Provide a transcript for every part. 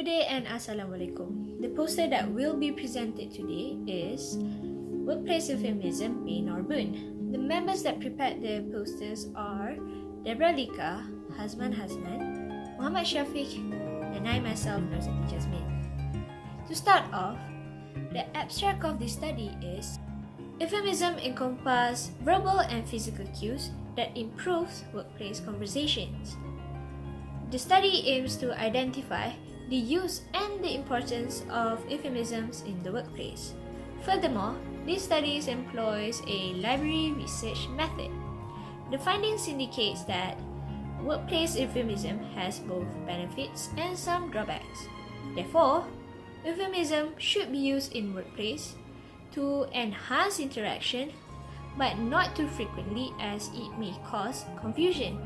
Good day and Assalamualaikum. The poster that will be presented today is Workplace Euphemism, Bane or Boon. The members that prepared the posters are Debra, Lika, Hazman Bin Hasnan, Mohamad, Syafiq, and I myself, Jazmin. To start off, the abstract of this study is euphemism encompass verbal and physical cues that improves workplace conversations. The study aims to identify the use and the importance of euphemisms in the workplace. Furthermore, this study employs a library research method. The findings indicates that workplace euphemism has both benefits and some drawbacks. Therefore, euphemism should be used in workplace to enhance interaction, but not too frequently as it may cause confusion.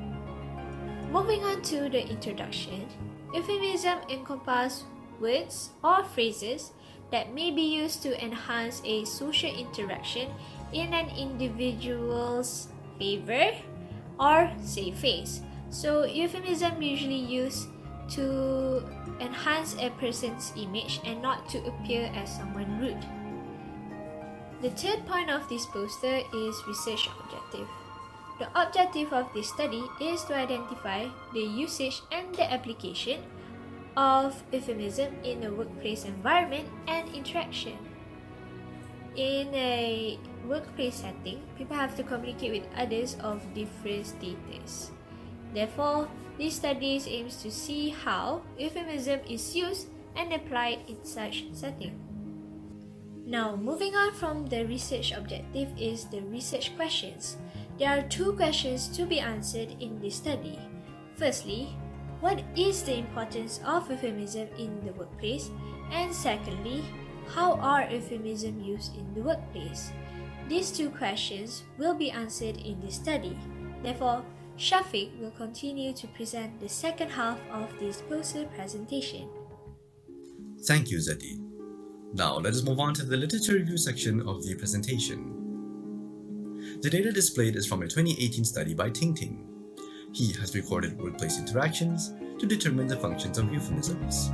Moving on to the introduction, euphemism encompass words or phrases that may be used to enhance a social interaction in an individual's favor or save face. So euphemism usually used to enhance a person's image and not to appear as someone rude. The third point of this poster is research objective. The objective of this study is to identify the usage and the application of euphemism in a workplace environment and interaction. In a workplace setting, people have to communicate with others of different status. Therefore, this study aims to see how euphemism is used and applied in such setting. Now, moving on from the research objective is the research questions. There are two questions to be answered in this study. Firstly, what is the importance of euphemism in the workplace? And secondly, how are euphemisms used in the workplace? These two questions will be answered in this study. Therefore, Syafiq will continue to present the second half of this poster presentation. Thank you, Zety. Now let us move on to the literature review section of the presentation. The data displayed is from a 2018 study by Ting Ting. He has recorded workplace interactions to determine the functions of euphemisms.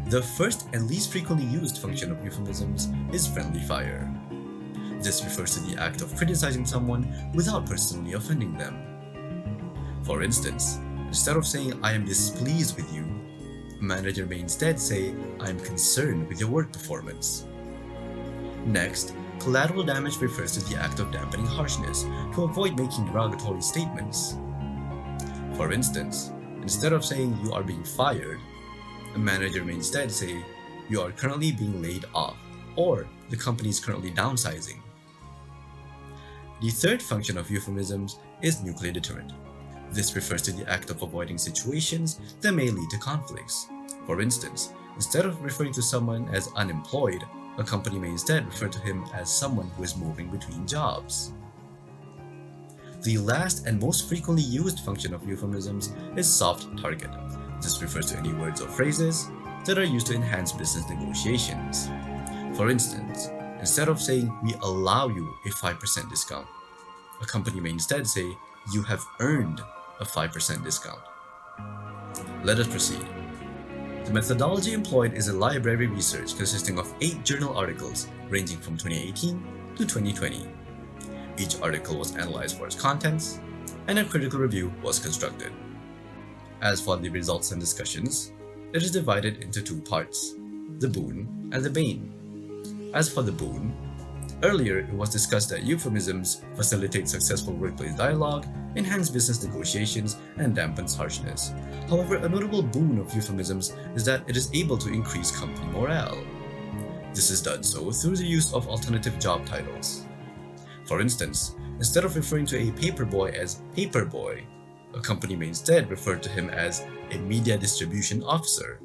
The first and least frequently used function of euphemisms is friendly fire. This refers to the act of criticizing someone without personally offending them. For instance, instead of saying "I am displeased with you," a manager may instead say "I am concerned with your work performance." Next, collateral damage refers to the act of dampening harshness to avoid making derogatory statements. For instance, instead of saying "you are being fired," a manager may instead say "you are currently being laid off," or "the company is currently downsizing." The third function of euphemisms is nuclear deterrent. This refers to the act of avoiding situations that may lead to conflicts. For instance, instead of referring to someone as unemployed, a company may instead refer to him as someone who is moving between jobs. The last and most frequently used function of euphemisms is soft target. This refers to any words or phrases that are used to enhance business negotiations. For instance, instead of saying "we allow you a 5% discount," a company may instead say "you have earned a 5% discount." Let us proceed. The methodology employed is a library research consisting of 8 journal articles ranging from 2018 to 2020. Each article was analyzed for its contents, and a critical review was constructed. As for the results and discussions, it is divided into 2 parts, the Boon and the Bane. As for the Boon, earlier it was discussed that euphemisms facilitate successful workplace dialogue, enhance business negotiations, and dampens harshness. However, a notable boon of euphemisms is that it is able to increase company morale. This is done so through the use of alternative job titles. For instance, instead of referring to a paperboy as Paperboy, a company may instead refer to him as a media distribution officer.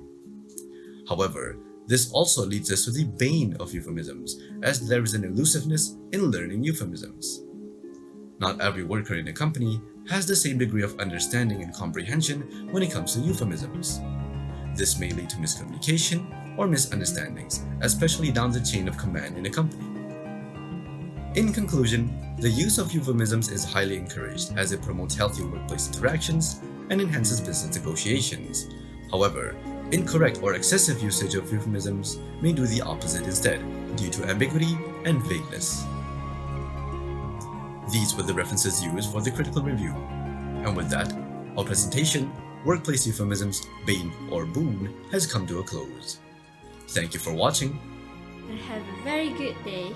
However, this also leads us to the bane of euphemisms, as there is an elusiveness in learning euphemisms. Not every worker in a company has the same degree of understanding and comprehension when it comes to euphemisms. This may lead to miscommunication or misunderstandings, especially down the chain of command in a company. In conclusion, the use of euphemisms is highly encouraged as it promotes healthy workplace interactions and enhances business negotiations. However, Incorrect or excessive usage of euphemisms may do the opposite instead, due to ambiguity and vagueness. These were the references used for the critical review. And with that, our presentation, Workplace Euphemisms, Bane or Boon, has come to a close. Thank you for watching. And have a very good day.